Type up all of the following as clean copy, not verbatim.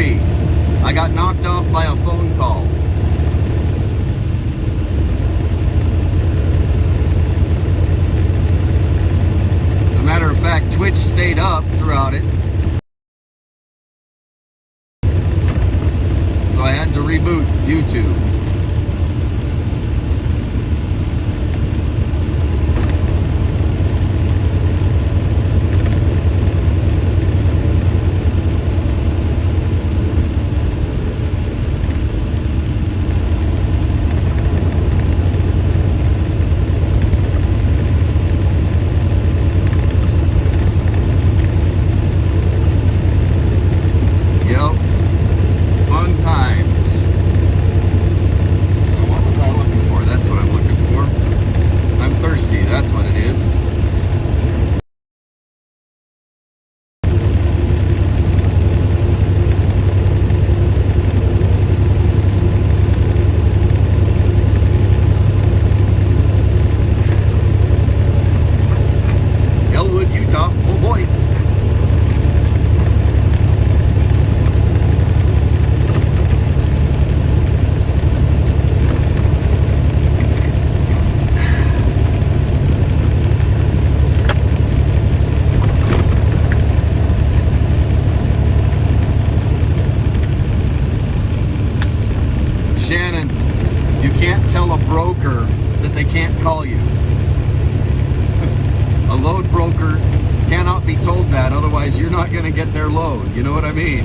disagree. I got knocked off by a phone call. As a matter of fact, Twitch stayed up throughout it. So I had to reboot YouTube. Get their load, you know what I mean?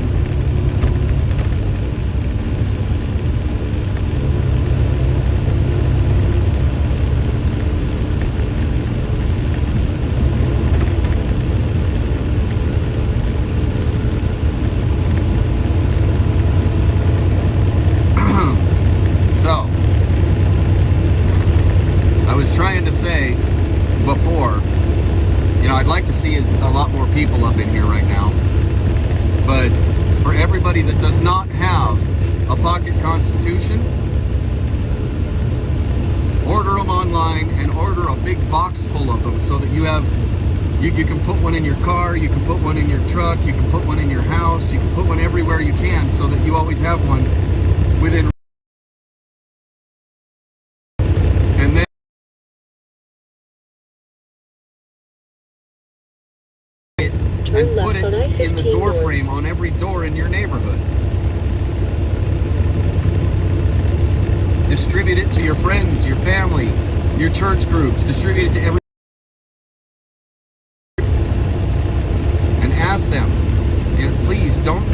So, I was trying to say before, you know, I'd like to see a lot more people up in here right now. But for everybody that does not have a pocket constitution, order them online and order a big box full of them so that you have, you can put one in your car, you can put one in your truck, you can put one in your house, you can put one everywhere you can so that you always have one within. And then and put it in the door frame on every door in your neighborhood. Distribute it to your friends, your family, your church groups. Distribute it to every. And ask them, please don't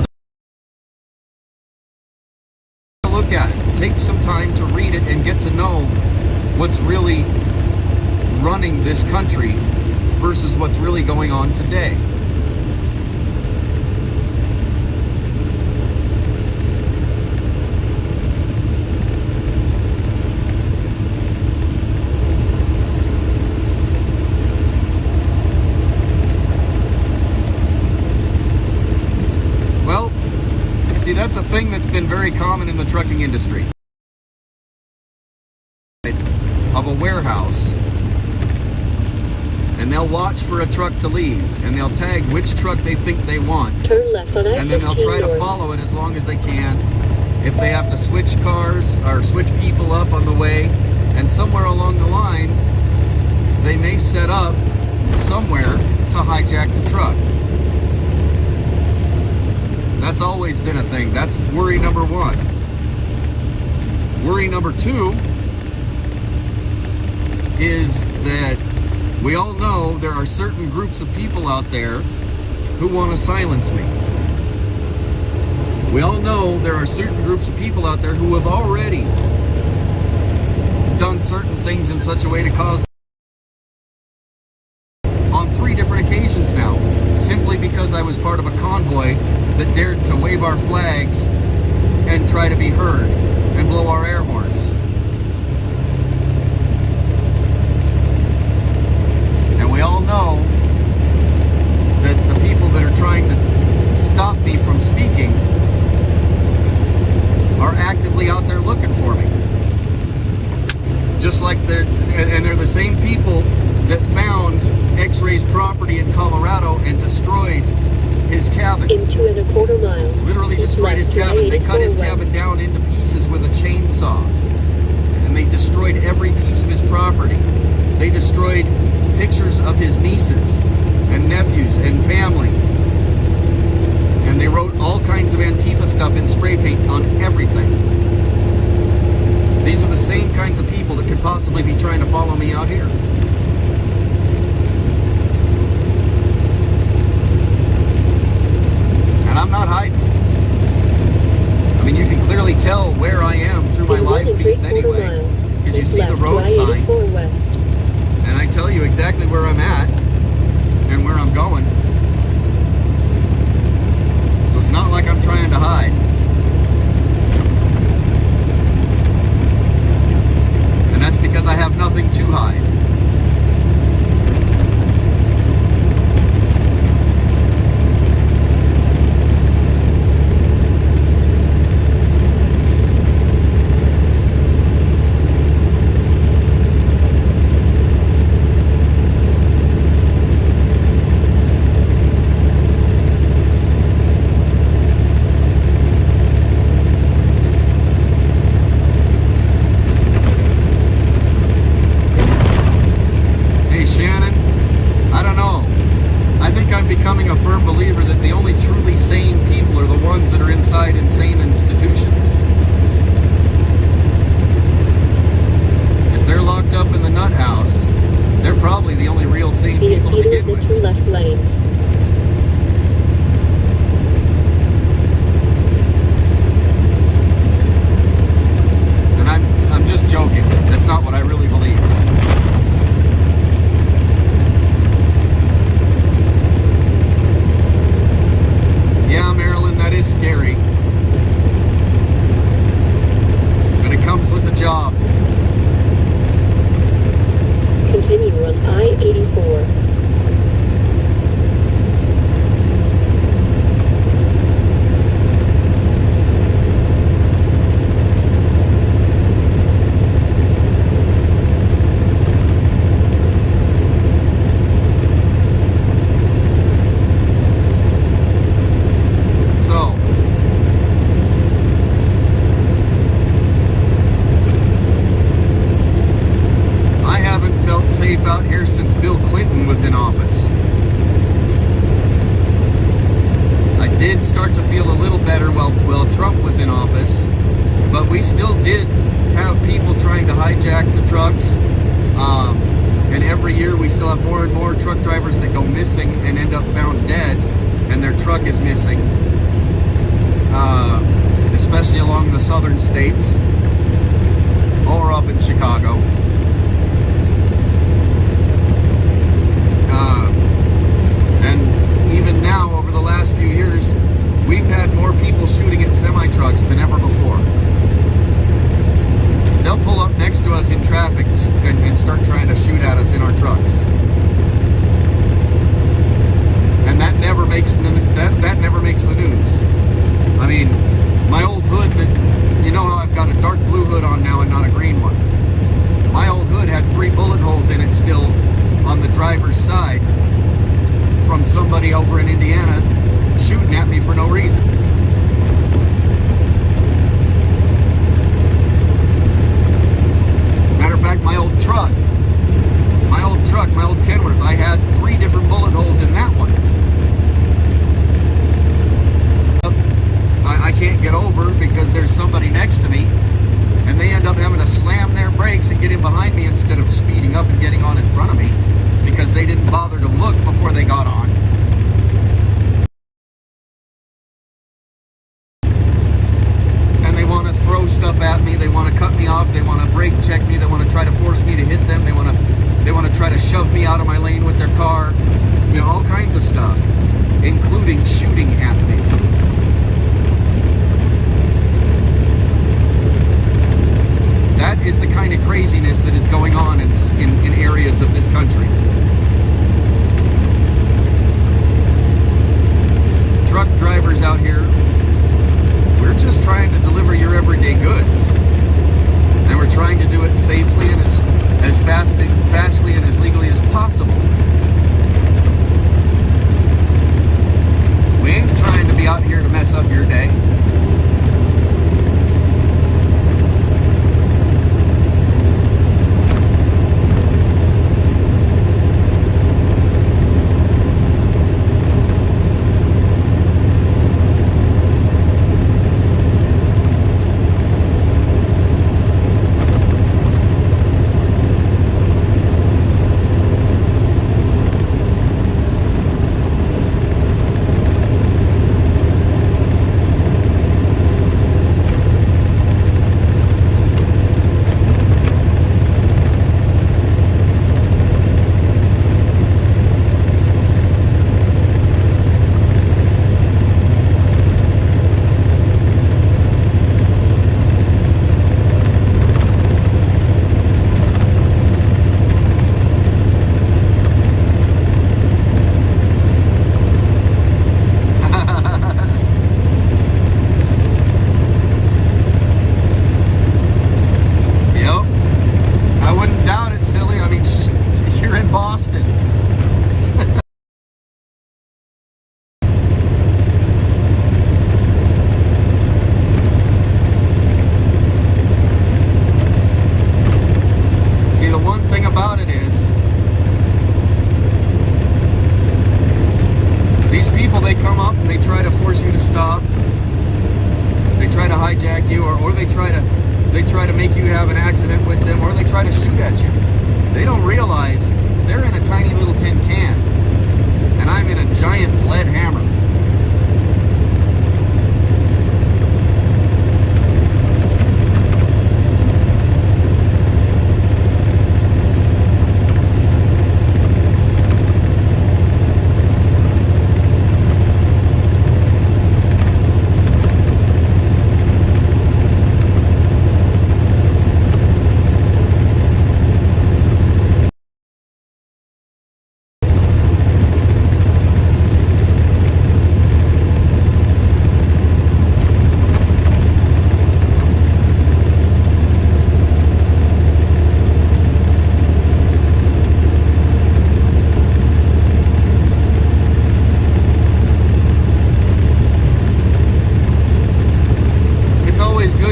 look at it. Take some time to read it and get to know what's really running this country versus what's really going on today. See, that's a thing that's been very common in the trucking industry. Of a warehouse, and they'll watch for a truck to leave, and they'll tag which truck they think they want. Turn left on I-15 and then they'll try to follow it as long as they can. If they have to switch cars or switch people up on the way, and somewhere along the line, they may set up somewhere to hijack the truck. That's always been a thing. That's worry number one. Worry number two is that we all know there are certain groups of people out there who want to silence me. We all know there are certain groups of people out there who have already done certain things in such a way to cause on 3 different occasions now, simply because I was part of a convoy that dared to wave our flags and try to be heard and blow our air horns. And we all know that the people that are trying to stop me from speaking are actively out there looking for me. Just like they're the same people that found X-Ray's property in Colorado and destroyed his cabin. In 2¼ miles. Literally destroyed his cabin. They cut his cabin down into pieces with a chainsaw. And they destroyed every piece of his property. They destroyed pictures of his nieces and nephews and family. And they wrote all kinds of Antifa stuff in spray paint on everything. These are the same kinds of people that could possibly be trying to follow me out here. And I'm not hiding. I mean, you can clearly tell where I am through my live feeds anyway, because you see the road signs. And I tell you exactly where I'm at and where I'm going. So it's not like I'm trying to hide. And that's because I have nothing to hide. Becoming a firm believer that the only truly sane people are the ones that are inside insane institutions. If they're locked up in the nut house, they're probably the only real sane people to begin with. The 2 left lanes. And I'm just joking. That's not what I really believe. Yeah, Marilyn, that is scary. But it comes with the job. Continue on I-84. Out here since Bill Clinton was in office. I did start to feel a little better while Trump was in office, but we still did have people trying to hijack the trucks, and every year we still have more and more truck drivers that go missing and end up found dead and their truck is missing, especially along the southern states or up in Chicago. And even now, over the last few years, we've had more people shooting at semi-trucks than ever before. They'll pull up next to us in traffic and start trying to shoot at us in our trucks. And that never makes the news. I mean, my old hood, you know how I've got a dark blue hood on now and not a green one. My old hood had 3 bullet holes in it still on the driver's side, from somebody over in Indiana shooting at me for no reason. Matter of fact, my old Kenworth, I had 3 different bullet holes in that one. I can't get over because there's somebody next to me, and they end up having to slam their brakes and get in behind me instead of speeding up and getting on in front of me, because they didn't bother to look before they got on. And they want to throw stuff at me, they want to cut me off, they want to brake check me, they want to try to force me to hit them, they want to try to shove me out of my lane with their car, you know, all kinds of stuff, including shooting at me. That is the kind of craziness that is going on in areas of this country. Truck drivers out here, we're just trying to deliver your everyday goods. And we're trying to do it safely and as fastly and as legally as possible. We Boston. See, the one thing about it is, these people, they come up and they try to force you to stop. They try to hijack you, or they try to make you have an accident with them, or they try to shoot at you. They don't realize they're in a tiny little tin can, and I'm in a giant lead hammer.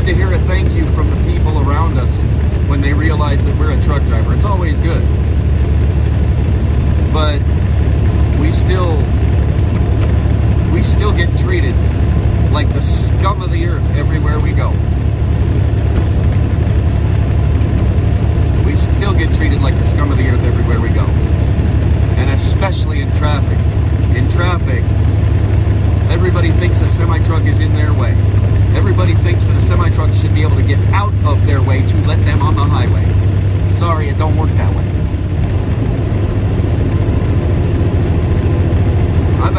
To hear a thank you from the people around us when they realize that we're a truck driver. It's always good. But we still get treated like the scum of the earth everywhere we go. We still get treated like the scum of the earth everywhere we go. And especially in traffic. In traffic, everybody thinks a semi-truck is in their way. Everybody thinks that a semi-truck should be able to get out of their way to let them on the highway. Sorry, it don't work that way. I've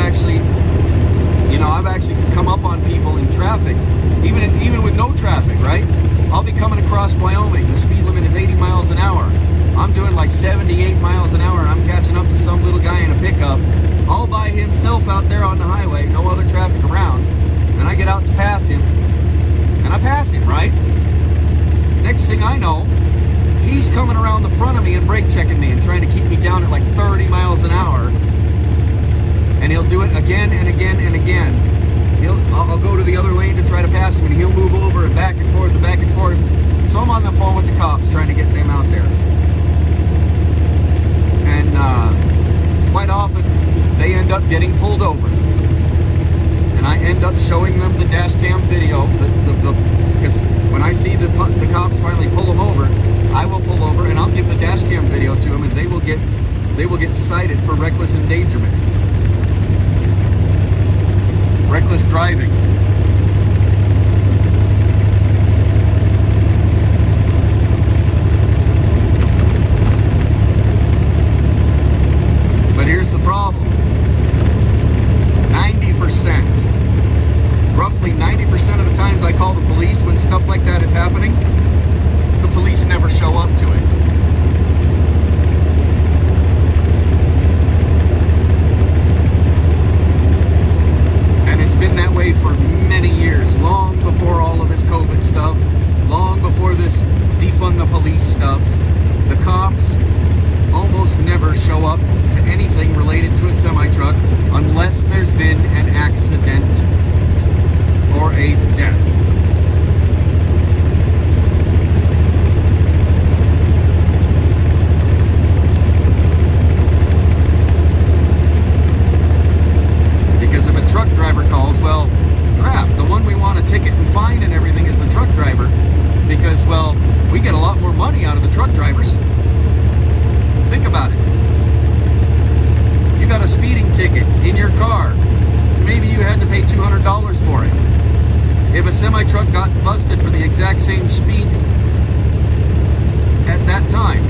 actually come up on people in traffic, even with no traffic, right? I'll be coming across Wyoming. The speed limit is 80 miles an hour. I'm doing like 78 miles an hour, and I'm catching up to some little guy in a pickup, all by himself out there on the highway, no other traffic around. And I get out to pass him, and I pass him, right? Next thing I know, he's coming around the front of me and brake checking me and trying to keep me down at like 30 miles an hour. And he'll do it again and again and again. I'll go to the other lane to try to pass him, and he'll move over and back and forth and back and forth. So I'm on the phone with the cops trying to get them out there. And quite often, they end up getting pulled over. And I end up showing them the dash cam video, because when I see the cops finally pull them over, I will pull over and I'll give the dash cam video to them, and they will get cited for reckless endangerment, reckless driving. But here's the problem. 90%. Roughly 90% of the times I call the police when stuff like that is happening, the police never show up to it. And it's been that way for many years, long before all of this COVID stuff, long before this defund the police stuff. The cops almost never show up to anything related to a semi-truck unless there's been an accident or a death. Because if a truck driver calls, well, crap, the one we want to ticket and fine and everything is the truck driver, because, well, we get a lot more money out of the truck drivers. Think about it. You got a speeding ticket in your car. Maybe you had to pay $200 for it. If a semi-truck got busted for the exact same speed at that time,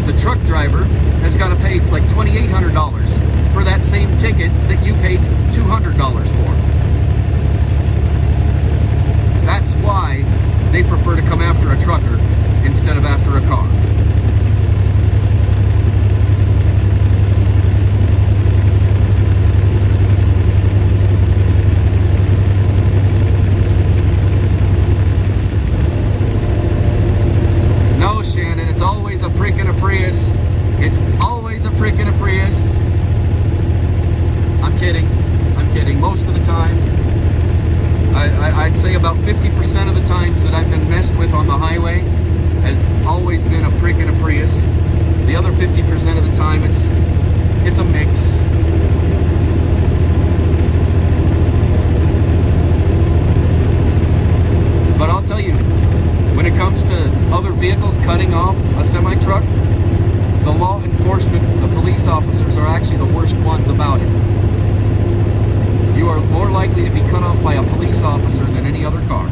the truck driver has got to pay like $2,800 for that same ticket that you paid $200 for. That's why they prefer to come after a trucker instead of after a car. No, Shannon, it's always a prick in a Prius. It's always a prick in a Prius. I'm kidding. Most of the time, I'd say about 50% of the times that I've been messed with on the highway has always been a prick in a Prius. The other 50% of the time, it's a mix. But I'll tell you, when it comes to other vehicles cutting off a semi-truck, the law enforcement, the police officers are actually the worst ones about it. You are more likely to be cut off by a police officer than any other car.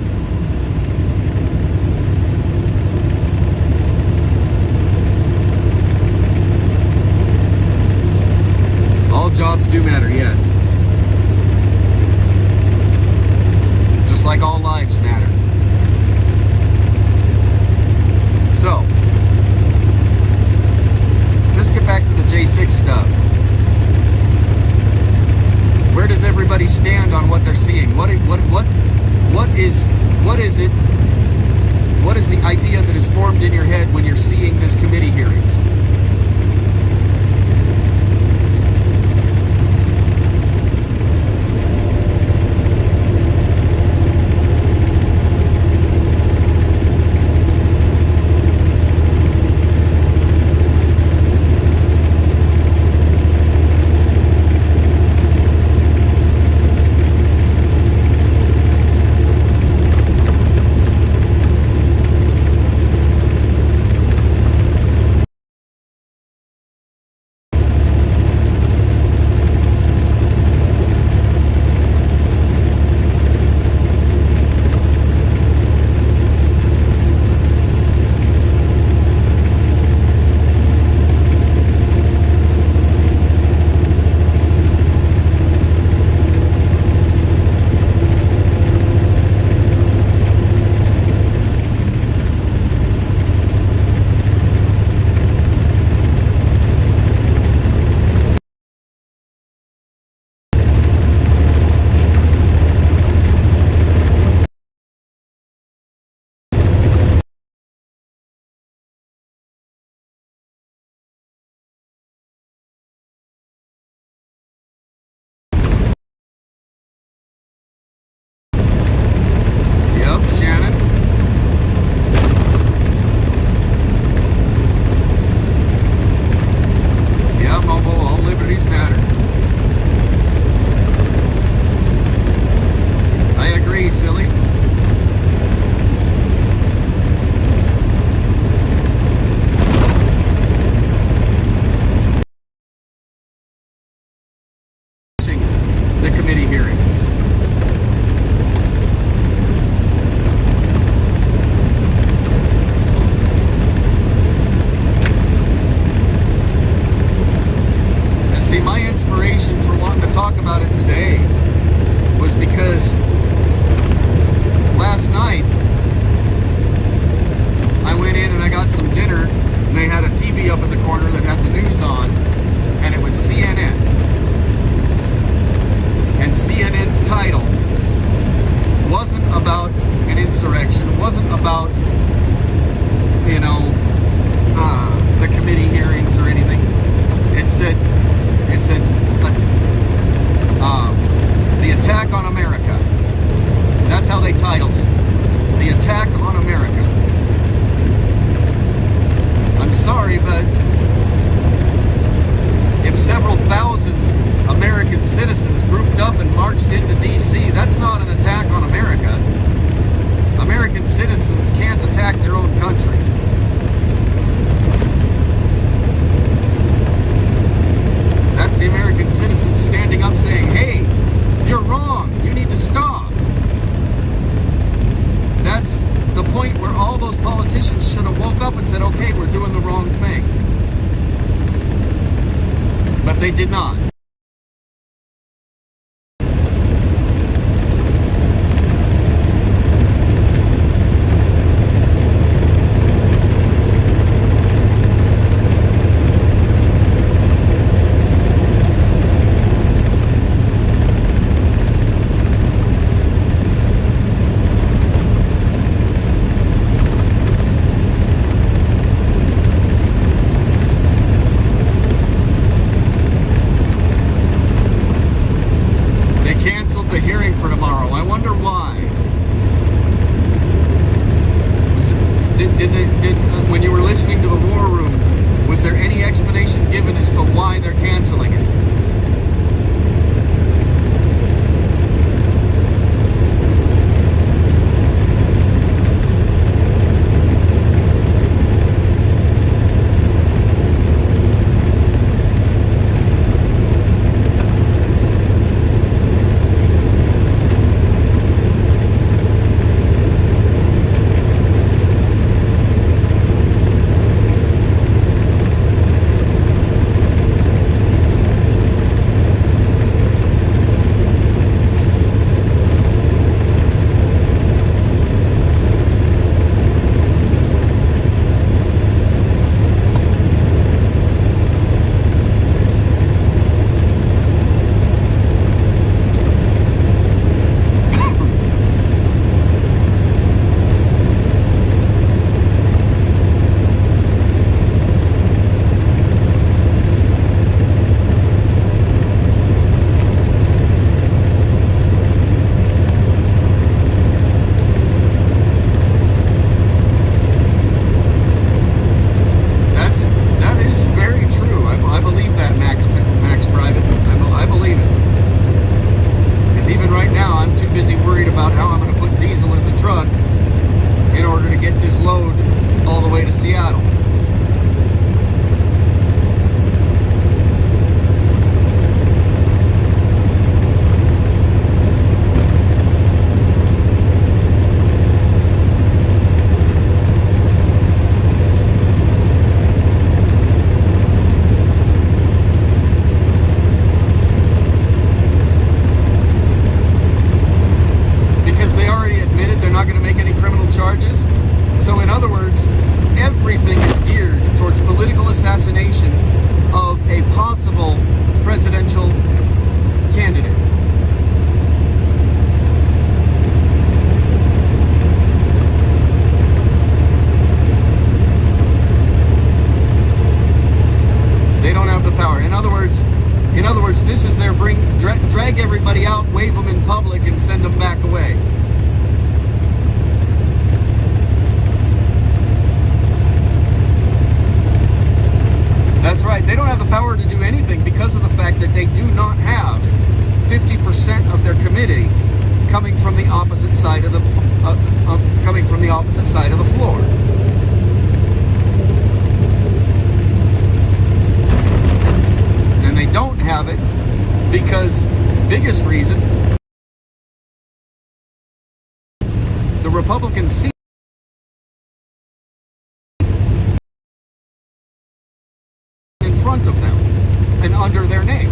All jobs do matter, yes. Just like all lives matter. So, let's get back to the J6 stuff. Where does everybody stand on what they're seeing? What is it? What is the idea that is formed in your head when you're seeing this committee hearings? They did not. given as to why they're canceling it. Drag everybody out, wave them in public, and send them back away. That's right. They don't have the power to do anything because of the fact that they do not have 50% of their committee coming from the opposite side of the floor. And they don't have it because, biggest reason, the Republican seat in front of them and under their name.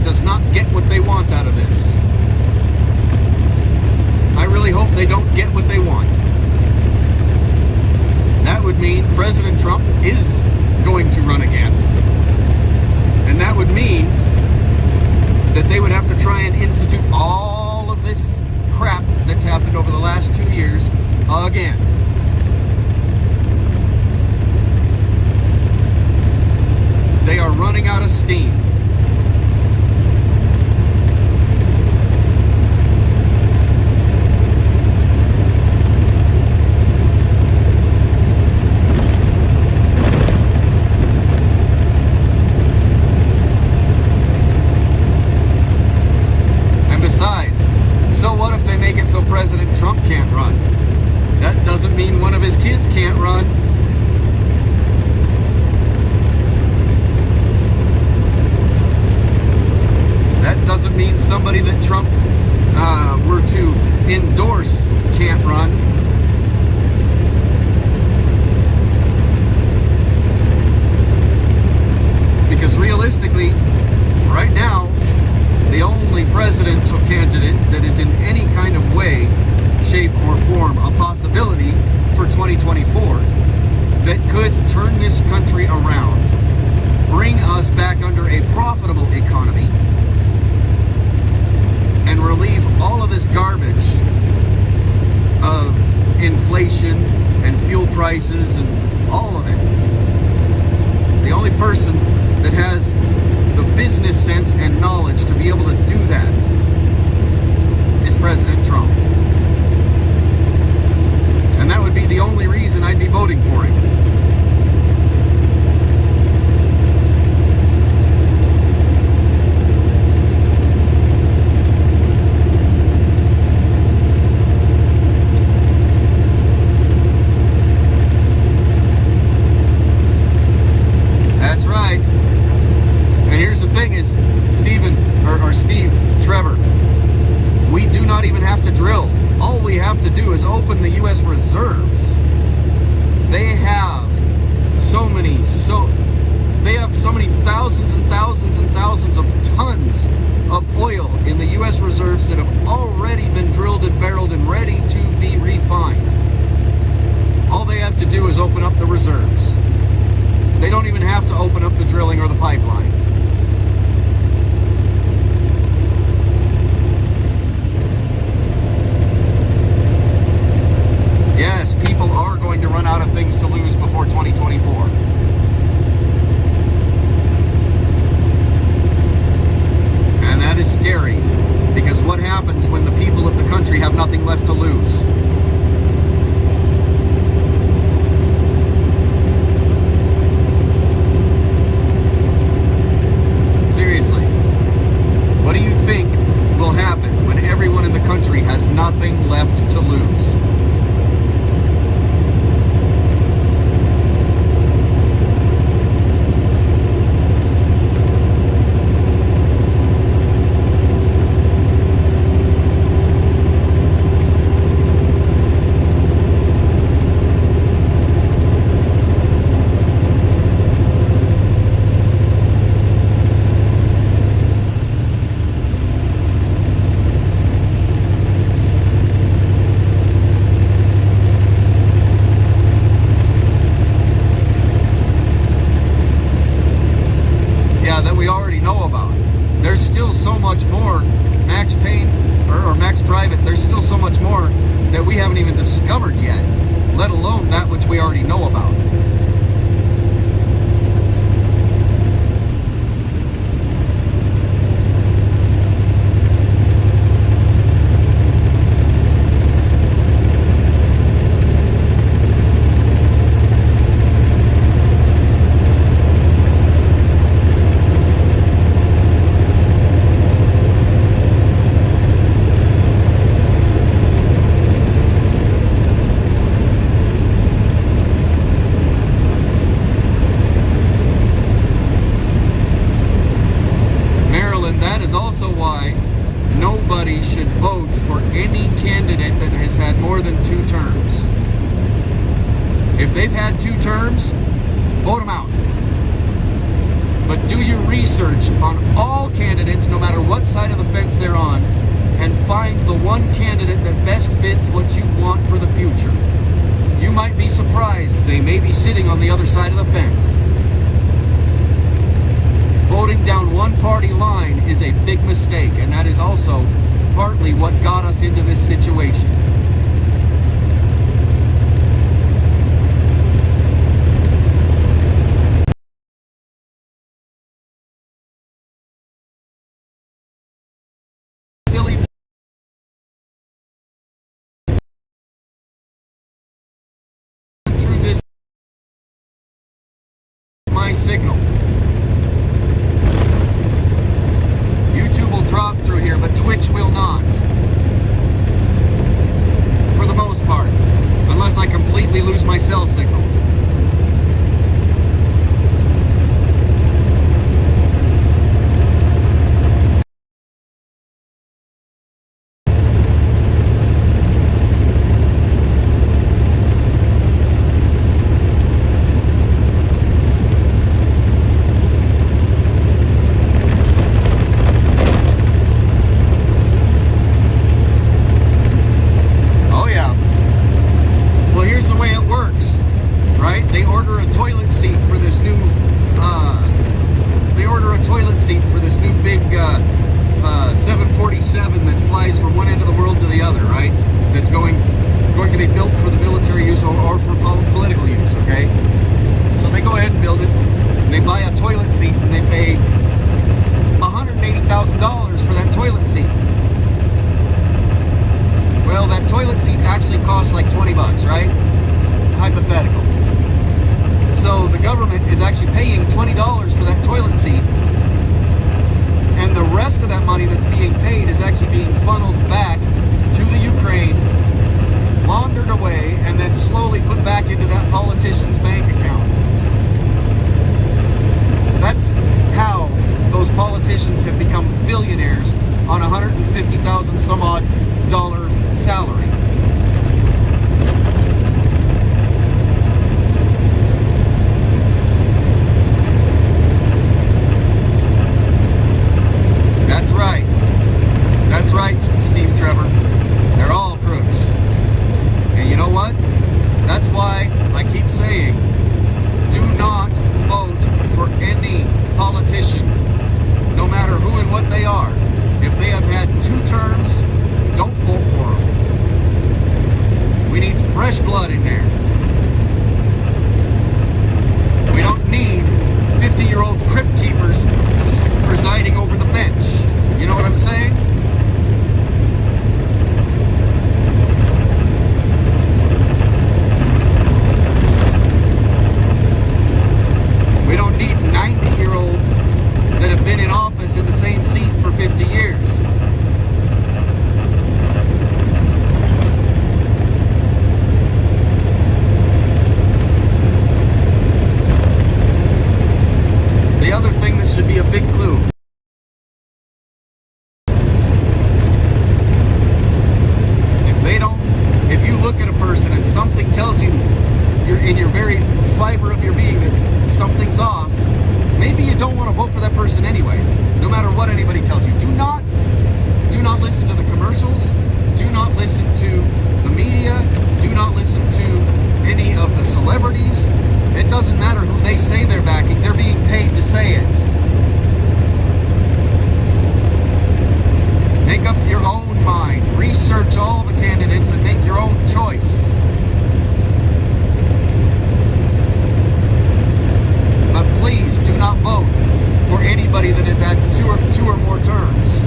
Does not get what they want out of this. I really hope they don't get what they want. That would mean President Trump is going to run again. And that would mean that they would have to try and institute all of this crap that's happened over the last 2 years again. They are running out of steam. President Trump can't run. That doesn't mean one of his kids can't run. That doesn't mean somebody that Trump were to endorse can't run. Because realistically, right now, the only presidential candidate that is in any kind of way, shape, or form a possibility for 2024 that could turn this country around, bring us back under a profitable economy, prices and all of it. The only person that has the business sense and knowledge to be able to do that is President Trump. And that would be the only reason I'd be voting for him. That's right. And here's the thing is, Steve Trevor, we do not even have to drill. All we have to do is open the U.S. reserves. They have so many thousands and thousands and thousands of tons of oil in the U.S. reserves that have already been drilled and barreled and ready to be refined. All they have to do is open up the reserves. They don't even have to open up the drilling or the pipeline. Yes, people are going to run out of things to lose before 2024. And that is scary, because what happens when the people of the country have nothing left to lose? Seriously, what do you think will happen when everyone in the country has nothing left to lose? That we already know about. There's still so much more Max Payne or Max Private. There's still so much more that we haven't even discovered yet, let alone that which we already know about. That is also why nobody should vote for any candidate that has had more than 2 terms. If they've had 2 terms, vote them out. But do your research on all candidates, no matter what side of the fence they're on, and find the one candidate that best fits what you want for the future. You might be surprised they may be sitting on the other side of the fence. Voting down one party line is a big mistake, and that is also partly what got us into this situation. Silly through this my signal. YouTube will drop through here, but Twitch will not. For the most part. Unless I completely lose my cell signal. big 747 that flies from one end of the world to the other, right? That's going going to be built for the military use or for political use, okay? So they go ahead and build it. And they buy a toilet seat and they pay $180,000 for that toilet seat. Well, that toilet seat actually costs like 20 bucks, right? Hypothetical. So the government is actually paying $20 for that toilet seat, and the rest of that money that's being paid is actually being funneled back to the Ukraine, laundered away, and then slowly put back into that politician's bank account. That's how those politicians have become billionaires on $150,000 some odd dollar salary. That's right. That's right, Steve Trevor. They're all crooks. And you know what? That's why I keep saying, do not vote for any politician, no matter who and what they are. If they have had 2 terms, don't vote for them. We need fresh blood in there. We don't need 50-year-old crypt keepers presiding over the bench. You know what I'm saying? We don't need 90-year-olds that have been in office in the same seat for 50 years. The other thing that should be a big clue. If you look at a person and something tells you in your very fiber of your being that something's off, maybe you don't want to vote for that person anyway, no matter what anybody tells you. Do not listen to the commercials. Do not listen to the media. Do not listen to any of the celebrities. It doesn't matter who they say they're backing. They're being paid to say it. Make up your own mind. Research all the candidates and make your own choice. But please do not vote for anybody that has had two or more terms.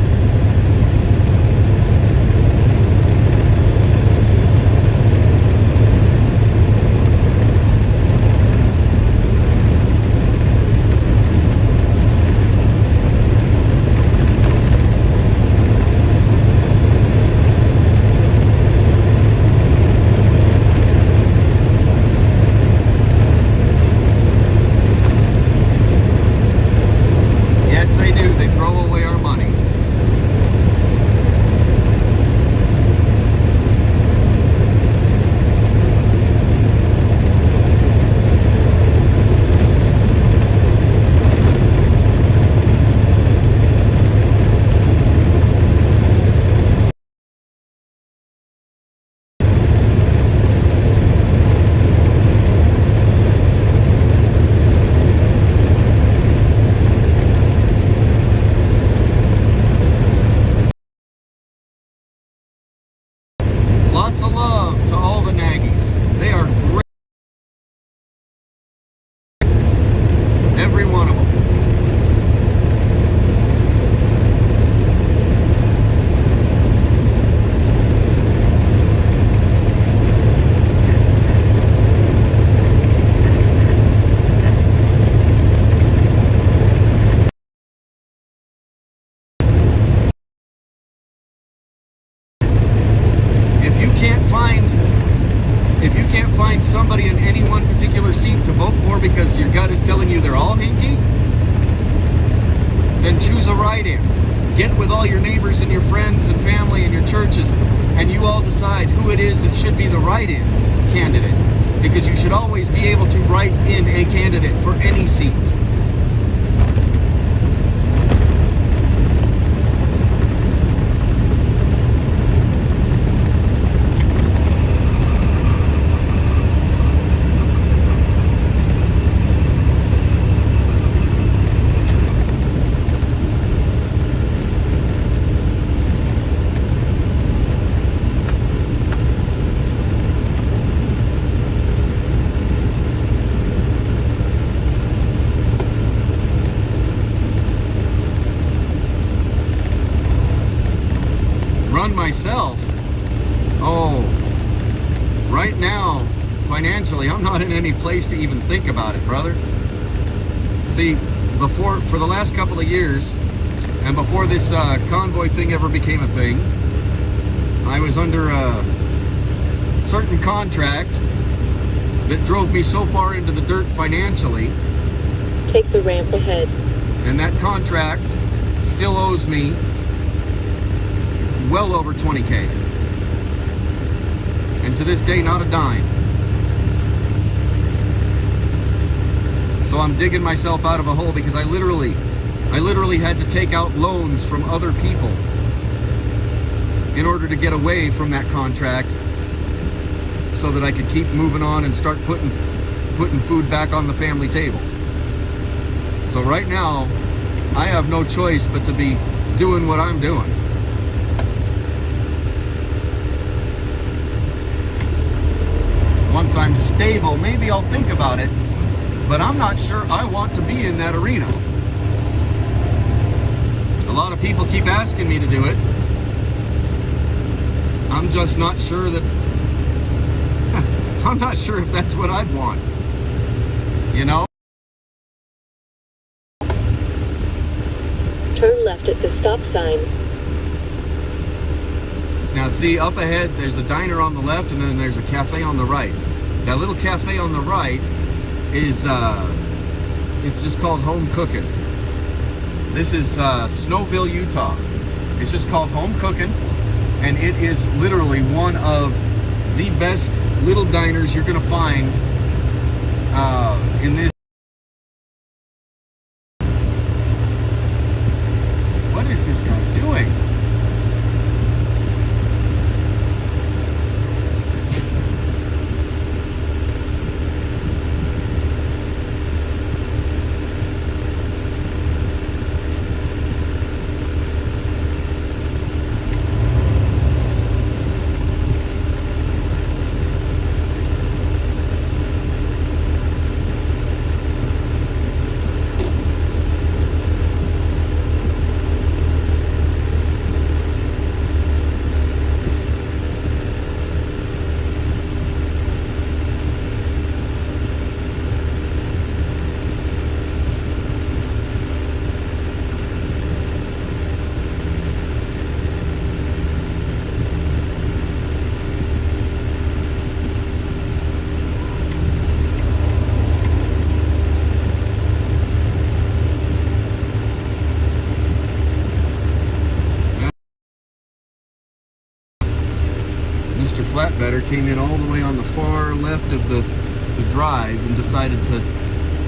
Lots of love to all the Nagys. They are great. Every one of them. If you can't find somebody in any one particular seat to vote for because your gut is telling you they're all hinky, then choose a write-in. Get with all your neighbors and your friends and family and your churches, and you all decide who it is that should be the write-in candidate, because you should always be able to write in a candidate for any seat. run myself, oh, right now, financially, I'm not in any place to even think about it, brother. See, for the last couple of years, and before this convoy thing ever became a thing, I was under a certain contract that drove me so far into the dirt financially. Take the ramp ahead. And that contract still owes me well over 20K. And to this day, not a dime. So I'm digging myself out of a hole because I literally had to take out loans from other people in order to get away from that contract so that I could keep moving on and start putting food back on the family table. So right now, I have no choice but to be doing what I'm doing. Once I'm stable, maybe I'll think about it, but I'm not sure I want to be in that arena. A lot of people keep asking me to do it. I'm just not sure that I'm not sure if that's what I'd want. You know? Turn left at the stop sign. Now see, up ahead there's a diner on the left and then there's a cafe on the right. That little cafe on the right is it's just called Home Cooking. This is Snowville, Utah. It's just called Home Cooking, and it is literally one of the best little diners you're gonna find in this. What is this guy doing? Mr. Flatbedder came in all the way on the far left of the drive and decided to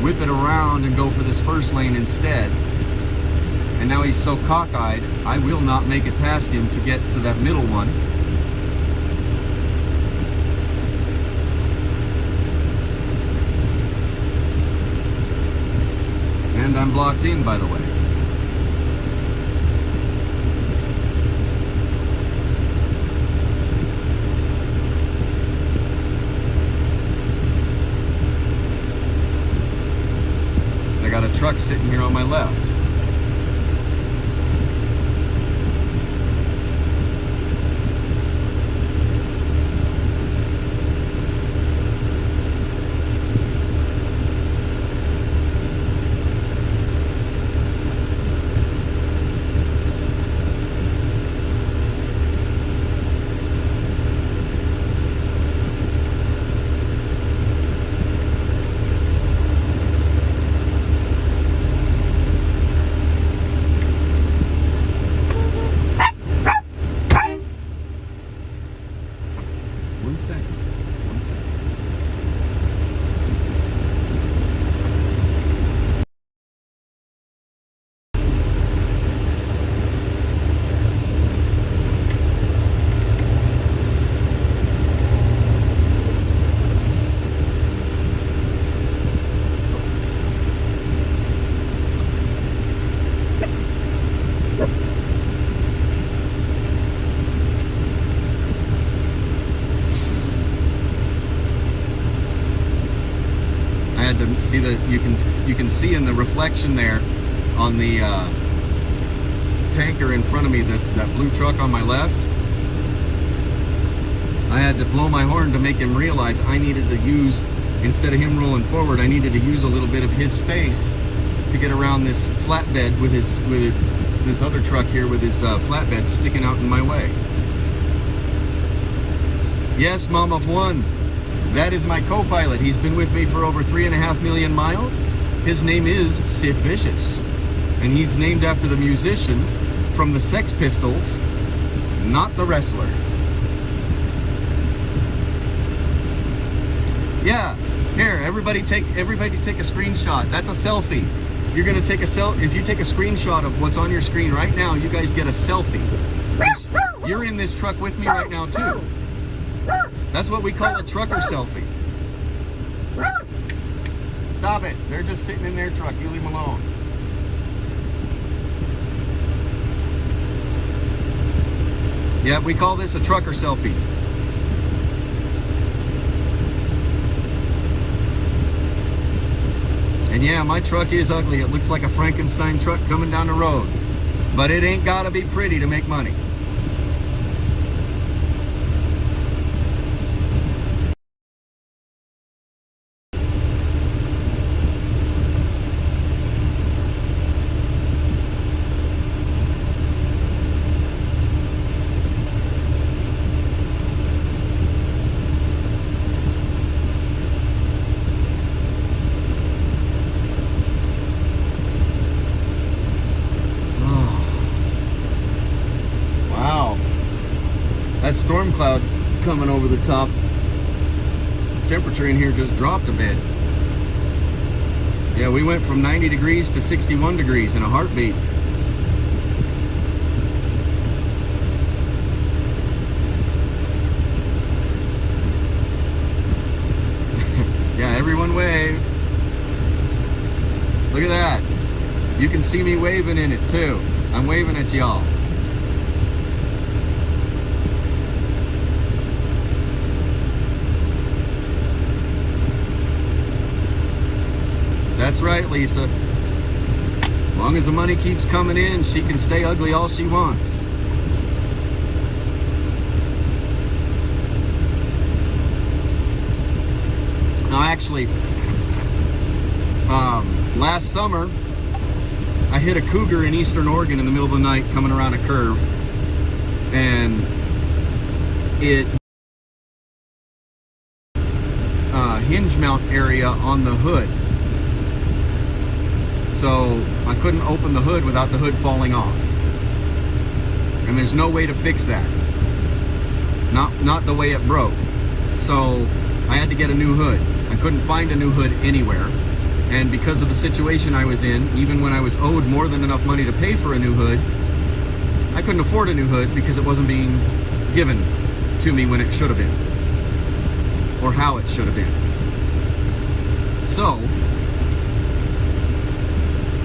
whip it around and go for this first lane instead. And now he's so cockeyed, I will not make it past him to get to that middle one. And I'm blocked in, by the way. I got a truck sitting here on my left. One second. I had to see that you can see in the reflection there on the tanker in front of me, that blue truck on my left. I had to blow my horn to make him realize I needed to use, instead of him rolling forward, I needed to use a little bit of his space to get around this flatbed with this other truck here with his flatbed sticking out in my way. Yes, Mom of One. That is my co-pilot. He's been with me for over 3.5 million miles. His name is Sid Vicious. And he's named after the musician from the Sex Pistols, not the wrestler. Yeah, here, everybody take a screenshot. That's a selfie. You're gonna take if you take a screenshot of what's on your screen right now, you guys get a selfie. You're in this truck with me right now too. That's what we call a trucker selfie. Stop it. They're just sitting in their truck. You leave them alone. Yeah, we call this a trucker selfie. And yeah, my truck is ugly. It looks like a Frankenstein truck coming down the road. But it ain't gotta be pretty to make money. That storm cloud coming over the top, temperature in here just dropped a bit. Yeah, we went from 90 degrees to 61 degrees in a heartbeat. Yeah, everyone wave. Look at that. You can see me waving in it too. I'm waving at y'all. That's right, Lisa. As long as the money keeps coming in, she can stay ugly all she wants. Now, actually, last summer, I hit a cougar in Eastern Oregon in the middle of the night coming around a curve, and it hinge mount area on the hood. So I couldn't open the hood without the hood falling off. And there's no way to fix that. Not the way it broke. So I had to get a new hood. I couldn't find a new hood anywhere. And because of the situation I was in, even when I was owed more than enough money to pay for a new hood, I couldn't afford a new hood because it wasn't being given to me when it should have been. Or how it should have been. So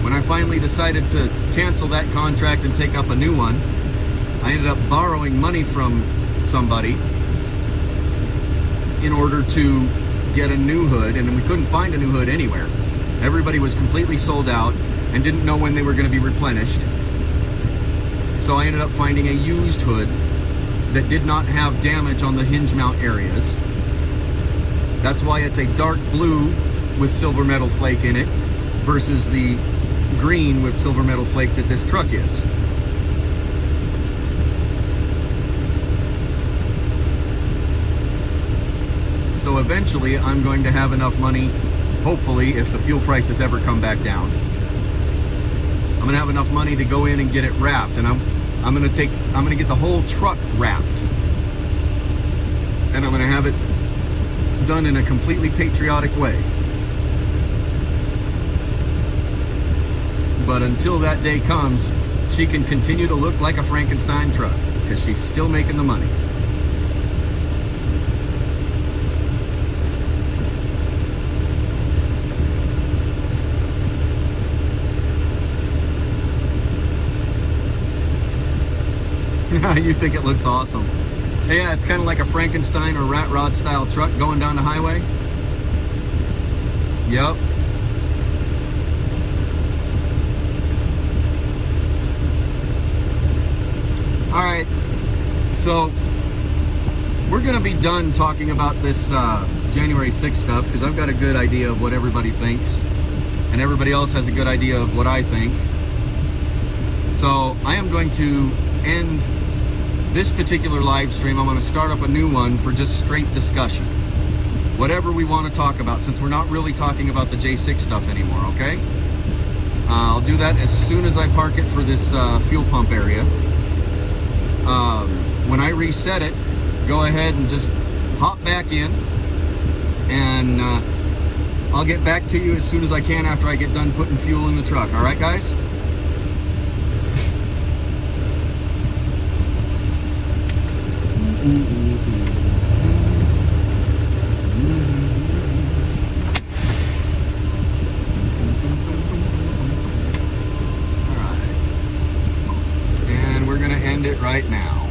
when I finally decided to cancel that contract and take up a new one, I ended up borrowing money from somebody in order to get a new hood, and we couldn't find a new hood anywhere. Everybody was completely sold out and didn't know when they were going to be replenished. So I ended up finding a used hood that did not have damage on the hinge mount areas. That's why it's a dark blue with silver metal flake in it versus the green with silver metal flake that this truck is. So eventually I'm going to have enough money, hopefully, if the fuel prices ever come back down. I'm gonna have enough money to go in and get it wrapped, and I'm gonna get the whole truck wrapped. And I'm gonna have it done in a completely patriotic way. But until that day comes, she can continue to look like a Frankenstein truck because she's still making the money. You think it looks awesome. Yeah, it's kind of like a Frankenstein or rat rod style truck going down the highway. Yep. All right, so we're going to be done talking about this January 6th stuff because I've got a good idea of what everybody thinks, and everybody else has a good idea of what I think. So I am going to end this particular live stream. I'm going to start up a new one for just straight discussion. Whatever we want to talk about, since we're not really talking about the J6 stuff anymore, okay? I'll do that as soon as I park it for this fuel pump area. When I reset it, go ahead and just hop back in, and I'll get back to you as soon as I can after I get done putting fuel in the truck. All right, guys? All right. And we're going to end it right now.